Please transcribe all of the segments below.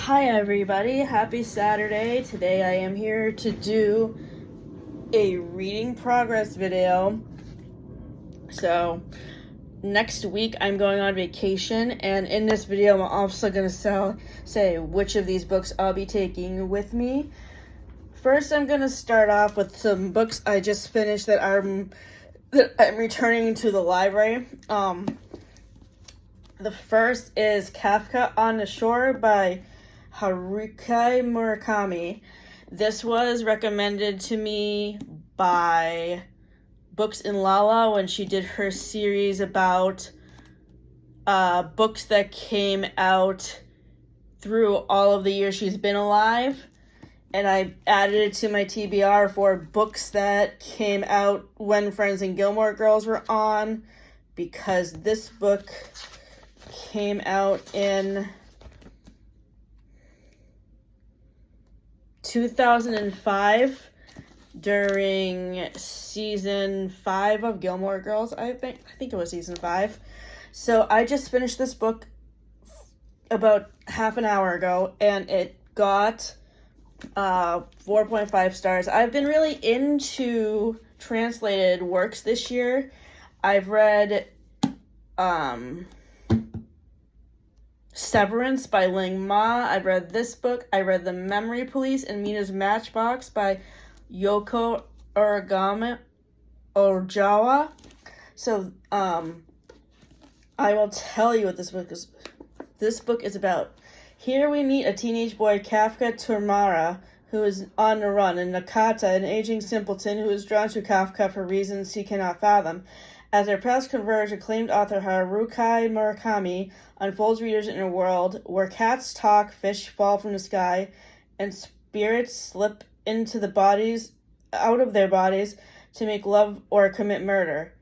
Hi everybody, happy Saturday. Today I am here to do a reading progress video. So next week I'm going on vacation, and in this video I'm also going to say which of these books I'll be taking with me. First I'm going to start off with some books I just finished that I'm returning to the library. The first is Kafka on the Shore by Haruki Murakami. This was recommended to me by Books in Lala when she did her series about books that came out through all of the years she's been alive. And I added it to my TBR for books that came out when Friends and Gilmore Girls were on, because this book came out in 2005 during season 5 of Gilmore Girls. I think it was season 5. So I just finished this book about half an hour ago, and it got 4.5 stars. I've been really into translated works this year. I've read Severance by Ling Ma. I've read this book. I read The Memory Police and Mina's Matchbox by Yoko Ojawa. So, I will tell you what this book is. This book is about. Here we meet a teenage boy, Kafka Turmara, who is on the run, and Nakata, an aging simpleton who is drawn to Kafka for reasons he cannot fathom. As their paths converge, acclaimed author Haruki Murakami unfolds readers in a world where cats talk, fish fall from the sky, and spirits slip into out of their bodies to make love or commit murder.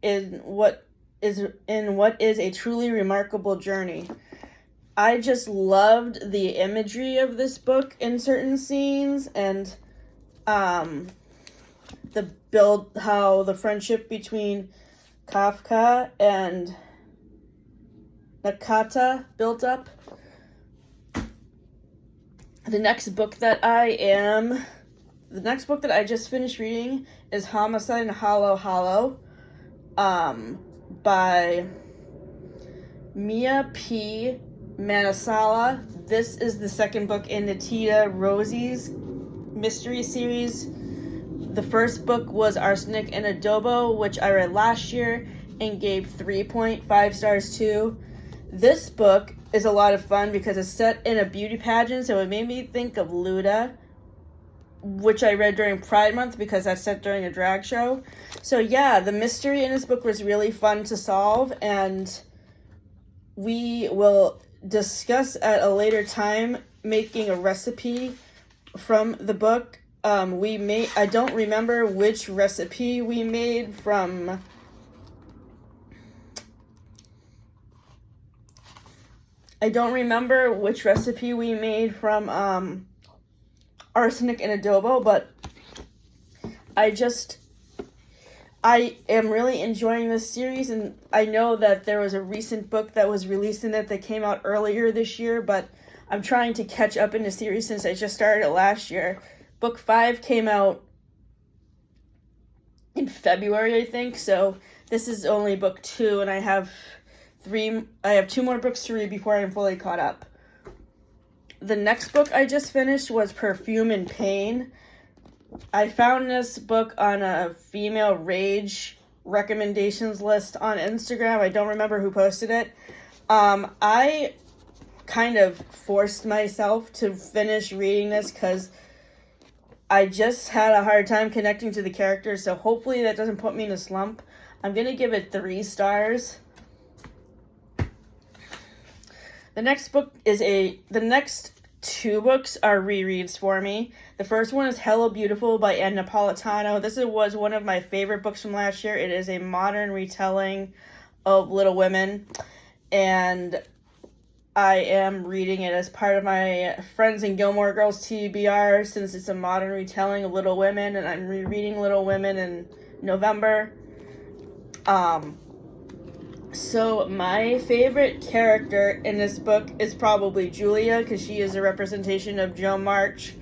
In what is a truly remarkable journey. I just loved the imagery of this book in certain scenes, and how the friendship between Kafka and Nakata built up. The next book that I just finished reading is Homicide in Hollow Hollow by Mia P. Manasala. This is the second book in the Tita Rosie's mystery series. The first book was Arsenic and Adobo, which I read last year and gave 3.5 stars to. This book is a lot of fun because it's set in a beauty pageant, so it made me think of Luda, which I read during Pride Month because that's set during a drag show. So yeah, the mystery in this book was really fun to solve, and we will discuss at a later time making a recipe from the book. I don't remember which recipe we made from Arsenic and Adobo, but I am really enjoying this series, and I know that there was a recent book that was released in it that came out earlier this year, but I'm trying to catch up in the series since I just started it last year. Book 5 came out in February, I think, so this is only book 2, and I have 2 more books to read before I'm fully caught up. The next book I just finished was Perfume and Pain. I found this book on a female rage recommendations list on Instagram. I don't remember who posted it. I kind of forced myself to finish reading this because I just had a hard time connecting to the characters, so hopefully that doesn't put me in a slump. I'm going to give it 3 stars. The next 2 books are rereads for me. The first one is Hello Beautiful by Ann Napolitano. This was one of my favorite books from last year. It is a modern retelling of Little Women, and I am reading it as part of my Friends and Gilmore Girls TBR, since it's a modern retelling of Little Women, and I'm rereading Little Women in November. So my favorite character in this book is probably Julia, because she is a representation of Jo March,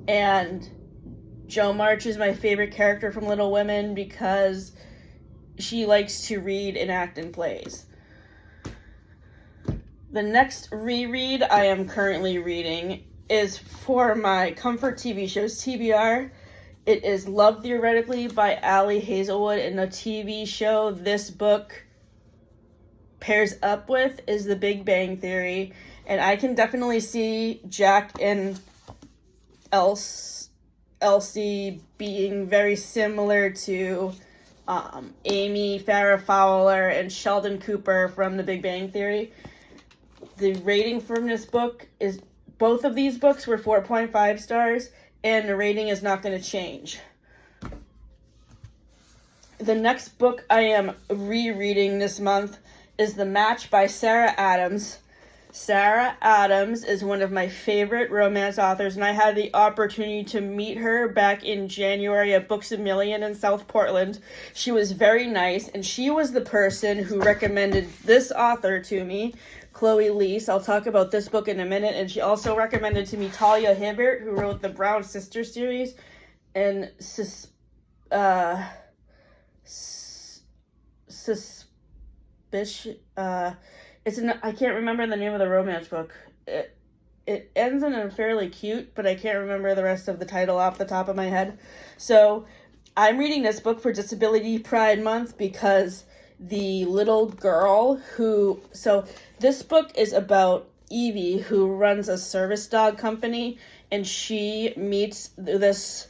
and Jo March is my favorite character from Little Women because she likes to read and act in plays. The next reread I am currently reading is for my comfort TV shows TBR. It is Love Theoretically by Ali Hazelwood, and the TV show this book pairs up with is The Big Bang Theory, and I can definitely see Jack and Elsie being very similar to Amy Farrah Fowler and Sheldon Cooper from The Big Bang Theory. The rating from this book is, both of these books were 4.5 stars, and the rating is not going to change. The next book I am rereading this month is The Match by Sarah Adams. Sarah Adams is one of my favorite romance authors, and I had the opportunity to meet her back in January at Books A Million in South Portland. She was very nice, and she was the person who recommended this author to me, Chloe Leese. I'll talk about this book in a minute, and she also recommended to me Talia Hibbert, who wrote the Brown Sisters series, and I can't remember the name of the romance book. It ends in a fairly cute, but I can't remember the rest of the title off the top of my head. So I'm reading this book for Disability Pride Month because the little girl so this book is about Evie, who runs a service dog company, and she meets this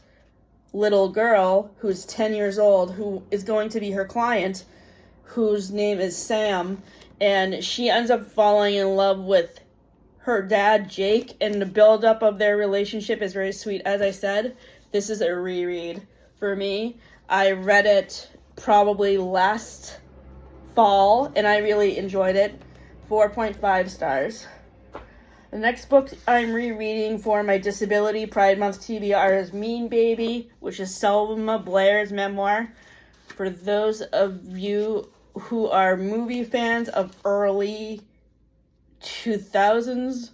little girl who's 10 years old, who is going to be her client, whose name is Sam, and she ends up falling in love with her dad, Jake, and the buildup of their relationship is very sweet. As I said, this is a reread for me. I read it probably last fall, and I really enjoyed it. 4.5 stars. The next book I'm rereading for my Disability Pride Month TBR is Mean Baby, which is Selma Blair's memoir. For those of you who are movie fans of early 2000s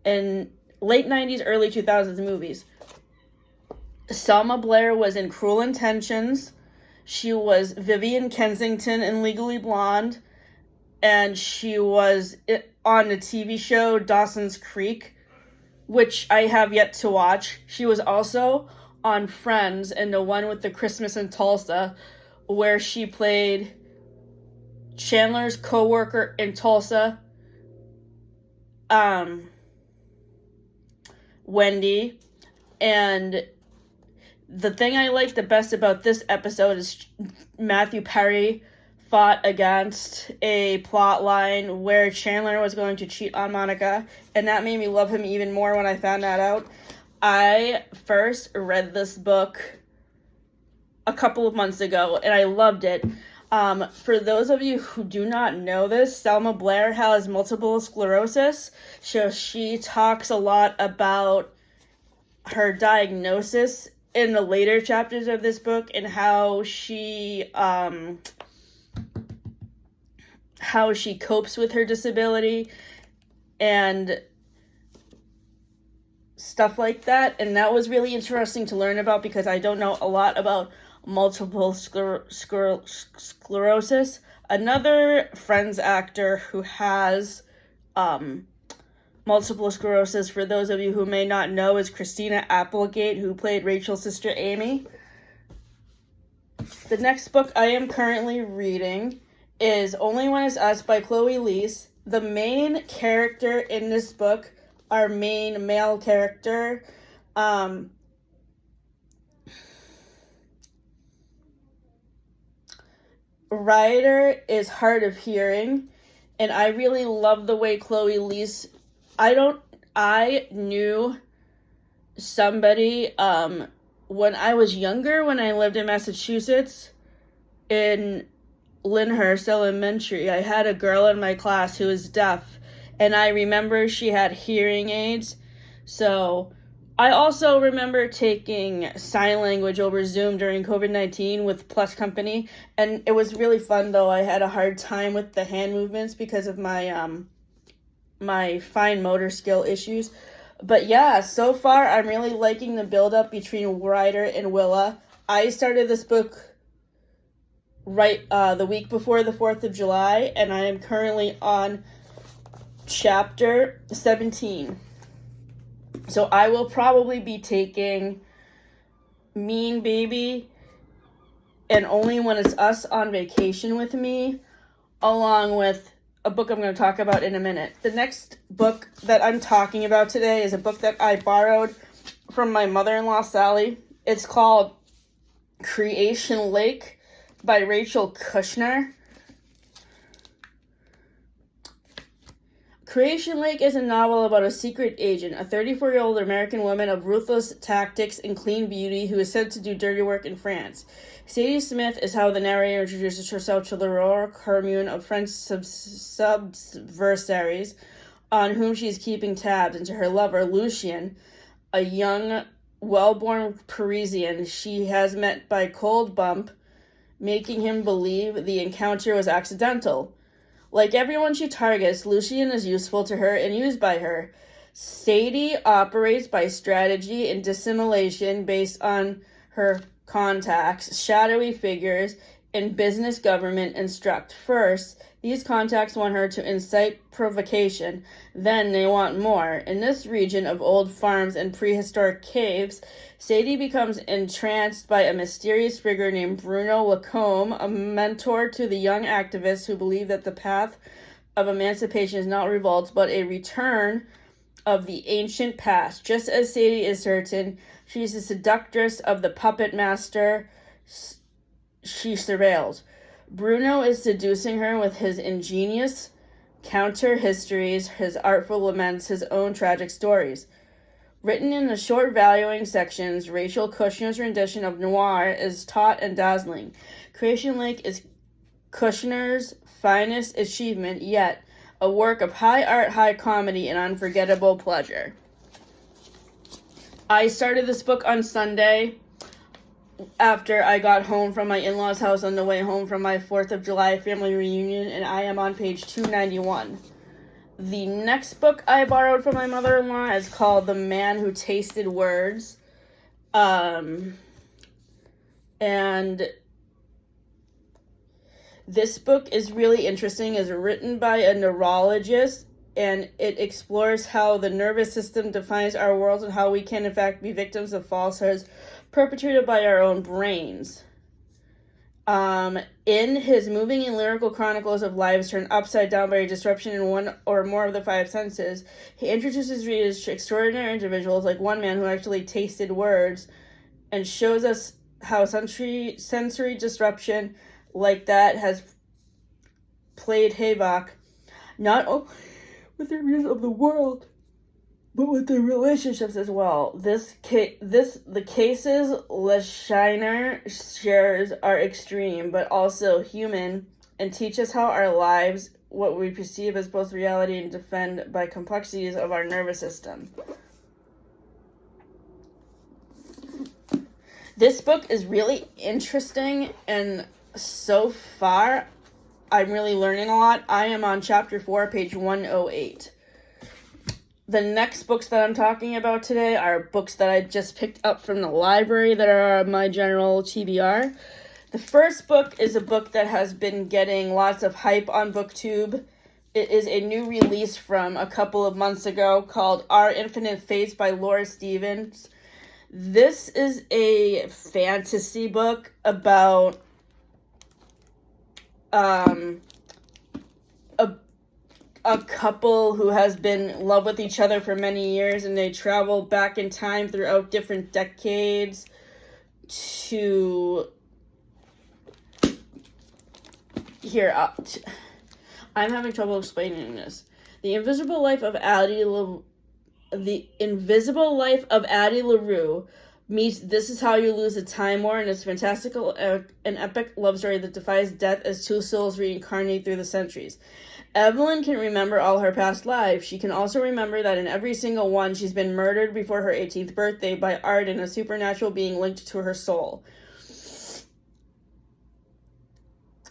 and late 90s, early 2000s movies, Selma Blair was in Cruel Intentions. She was Vivian Kensington in Legally Blonde, and she was on the TV show Dawson's Creek, which I have yet to watch. She was also on Friends, and the one with the Christmas in Tulsa, where she played Chandler's co-worker in Tulsa, Wendy. And the thing I like the best about this episode is Matthew Perry fought against a plot line where Chandler was going to cheat on Monica, and that made me love him even more when I found that out. I first read this book a couple of months ago, and I loved it. For those of you who do not know this, Selma Blair has multiple sclerosis, so she talks a lot about her diagnosis in the later chapters of this book, and how she copes with her disability and stuff like that. And that was really interesting to learn about because I don't know a lot about multiple sclerosis. Another Friends actor who has multiple sclerosis, for those of you who may not know, is Christina Applegate, who played Rachel's sister Amy. The next book I am currently reading is Only One Is Us by Chloe Leese. The main character in this book, our main male character, Ryder is hard of hearing, and I really love the way Chloe Leese, I knew somebody, when I was younger, when I lived in Massachusetts, in Lyndhurst Elementary, I had a girl in my class who was deaf, and I remember she had hearing aids, so I also remember taking sign language over Zoom during COVID-19 with Plus Company, and it was really fun, though I had a hard time with the hand movements because of my fine motor skill issues. But yeah, so far I'm really liking the build-up between Ryder and Willa. I started this book the week before the 4th of July, and I am currently on chapter 17. So I will probably be taking Mean Baby and Only When It's Us on Vacation with me, along with a book I'm going to talk about in a minute. The next book that I'm talking about today is a book that I borrowed from my mother-in-law, Sally. It's called Creation Lake by Rachel Kushner. Creation Lake is a novel about a secret agent, a 34-year-old American woman of ruthless tactics and clean beauty who is sent to do dirty work in France. Sadie Smith is how the narrator introduces herself to the rural commune of French subversaries on whom she is keeping tabs, and to her lover, Lucien, a young, well-born Parisian she has met by cold bump, making him believe the encounter was accidental. Like everyone she targets, Lucien is useful to her and used by her. Sadie operates by strategy and dissimulation based on her contacts, shadowy figures in business, government, instruct. First, these contacts want her to incite provocation. Then they want more. In this region of old farms and prehistoric caves, Sadie becomes entranced by a mysterious figure named Bruno Lacombe, a mentor to the young activists who believe that the path of emancipation is not revolt, but a return of the ancient past. Just as Sadie is certain she is the seductress of the puppet master she surveils, Bruno is seducing her with his ingenious counter-histories, his artful laments, his own tragic stories. Written in the short valuing sections, Rachel Kushner's rendition of noir is taut and dazzling. Creation Lake is Kushner's finest achievement yet, a work of high art, high comedy, and unforgettable pleasure. I started this book on Sunday after I got home from my in-laws' house on the way home from my 4th of July family reunion, and I am on page 291. The next book I borrowed from my mother-in-law is called The Man Who Tasted Words. And this book is really interesting. It's written by a neurologist, and it explores how the nervous system defines our world and how we can, in fact, be victims of falsehoods perpetrated by our own brains. In his moving and lyrical chronicles of lives turned upside down by a disruption in one or more of the five senses, he introduces readers to extraordinary individuals like one man who actually tasted words and shows us how sensory disruption like that has played havoc not only with the views of the world, but with the relationships as well. The cases Leschiner shares are extreme, but also human, and teach us how our lives, what we perceive as both reality and defend by complexities of our nervous system. This book is really interesting, and so far, I'm really learning a lot. I am on chapter 4, page 108. The next books that I'm talking about today are books that I just picked up from the library that are on my general TBR. The first book is a book that has been getting lots of hype on BookTube. It is a new release from a couple of months ago called Our Infinite Fates by Laura Stevens. This is a fantasy book about a couple who has been in love with each other for many years, and they travel back in time throughout different decades to I'm having trouble explaining this. The Invisible Life of Addie LaRue meets This Is How You Lose a Time War in this fantastical and epic love story that defies death as two souls reincarnate through the centuries. Evelyn can remember all her past lives. She can also remember that in every single one, she's been murdered before her 18th birthday by Arden, a supernatural being linked to her soul.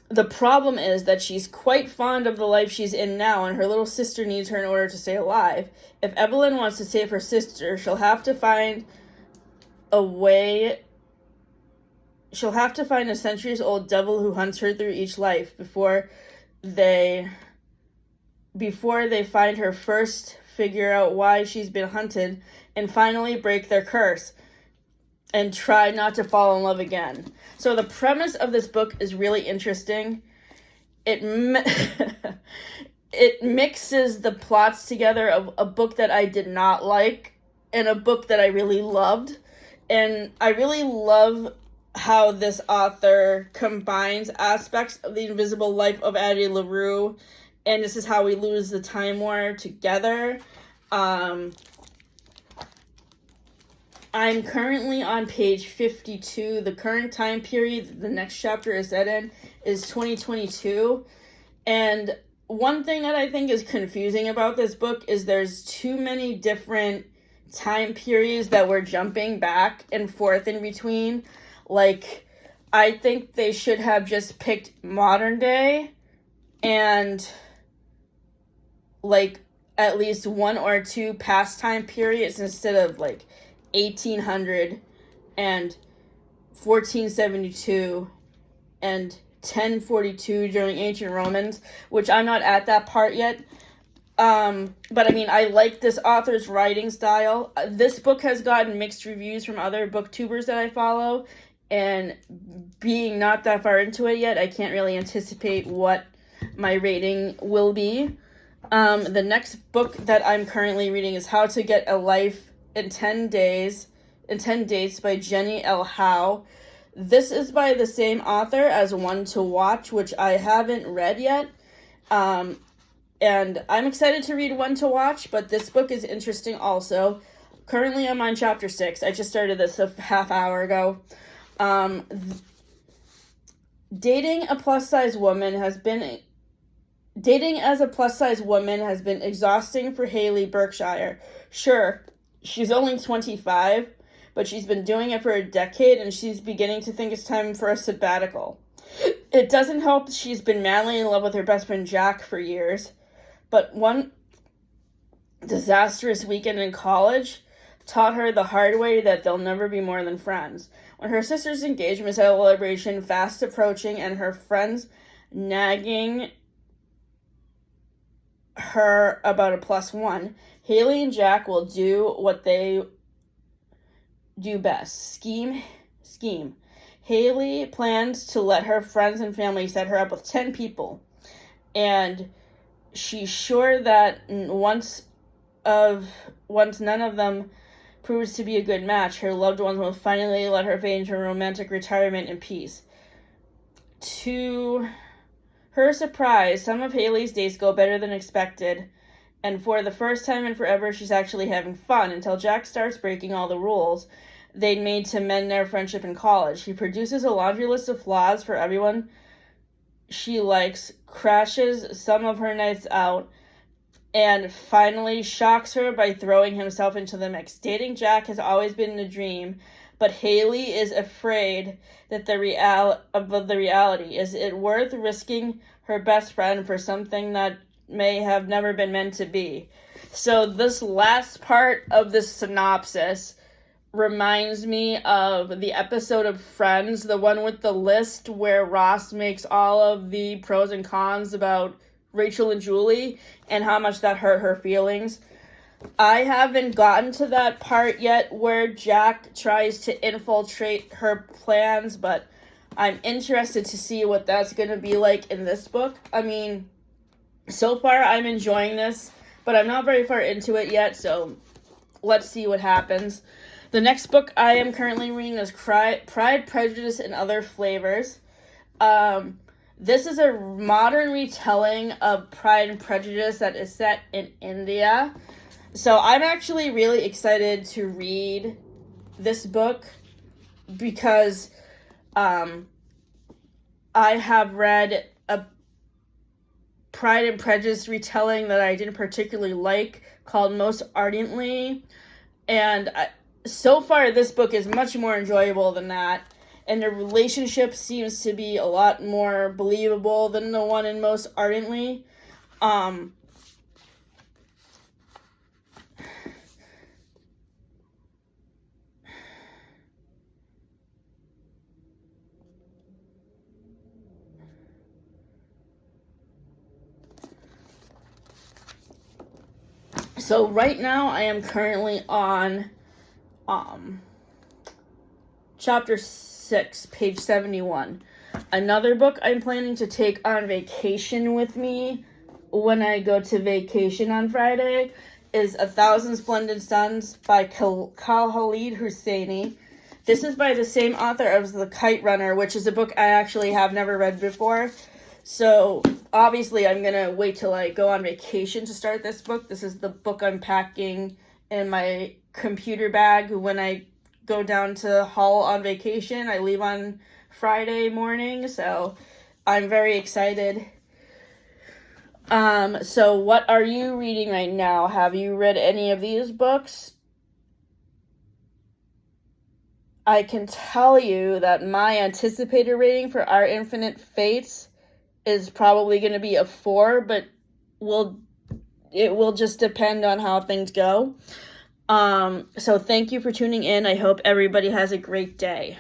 The problem is that she's quite fond of the life she's in now, and her little sister needs her in order to stay alive. If Evelyn wants to save her sister, she'll have to find a centuries-old devil who hunts her through each life before they find her first, figure out why she's been hunted, and finally break their curse and try not to fall in love again. So the premise of this book is really interesting. It mixes the plots together of a book that I did not like and a book that I really loved. And I really love how this author combines aspects of the invisible life of Addie LaRue and This Is How We Lose the Time War together. I'm currently on page 52. The current time period the next chapter is set in is 2022. And one thing that I think is confusing about this book is there's too many different time periods that we're jumping back and forth in between. Like, I think they should have just picked modern day and, like, at least one or two past time periods instead of, like, 1800 and 1472 and 1042 during ancient Romans, which I'm not at that part yet. But I mean, I like this author's writing style. This book has gotten mixed reviews from other booktubers that I follow, and being not that far into it yet, I can't really anticipate what my rating will be. The next book that I'm currently reading is How to Get a Life in 10 Days, in 10 Dates by Jenny L. Howe. This is by the same author as One to Watch, which I haven't read yet. And I'm excited to read One to Watch, but this book is interesting also. Currently, I'm on chapter 6. I just started this a half hour ago. Dating as a plus-size woman has been exhausting for Haley Berkshire. Sure, she's only 25, but she's been doing it for a decade, and she's beginning to think it's time for a sabbatical. It doesn't help that she's been madly in love with her best friend Jack for years, but one disastrous weekend in college taught her the hard way that they'll never be more than friends. When her sister's engagement celebration fast approaching and her friends nagging her about a +1, Haley and Jack will do what they do best. Scheme. Haley plans to let her friends and family set her up with 10 people, and she's sure that once none of them proves to be a good match, her loved ones will finally let her fade into romantic retirement in peace. To her surprise, some of Haley's dates go better than expected, and for the first time in forever, she's actually having fun until Jack starts breaking all the rules they'd made to mend their friendship in college. He produces a laundry list of flaws for everyone she likes, crashes some of her nights out, and finally shocks her by throwing himself into the mix. Dating Jack has always been a dream, but Haley is afraid that the reality. Is it worth risking her best friend for something that may have never been meant to be? So this last part of this synopsis reminds me of the episode of Friends, the one with the list where Ross makes all of the pros and cons about Rachel and Julie and how much that hurt her feelings. I haven't gotten to that part yet where Jack tries to infiltrate her plans, but I'm interested to see what that's going to be like in this book. I mean, so far I'm enjoying this, but I'm not very far into it yet, so let's see what happens. The next book I am currently reading is Pride, Prejudice, and Other Flavors. This is a modern retelling of Pride and Prejudice that is set in India. So I'm actually really excited to read this book because I have read a Pride and Prejudice retelling that I didn't particularly like called Most Ardently, and so far this book is much more enjoyable than that, and the relationship seems to be a lot more believable than the one in Most Ardently. So right now I am currently on chapter 6, page 71. Another book I'm planning to take on vacation with me when I go to vacation on Friday is A Thousand Splendid Suns by Khalid Hosseini. This is by the same author as The Kite Runner, which is a book I actually have never read before. So obviously I'm going to wait till I go on vacation to start this book. This is the book I'm packing in my computer bag when I go down to Hull on vacation. I leave on Friday morning, so I'm very excited. So what are you reading right now? Have you read any of these books? I can tell you that my anticipated rating for Our Infinite Fates is probably going to be a 4, but it will just depend on how things go. So thank you for tuning in. I hope everybody has a great day.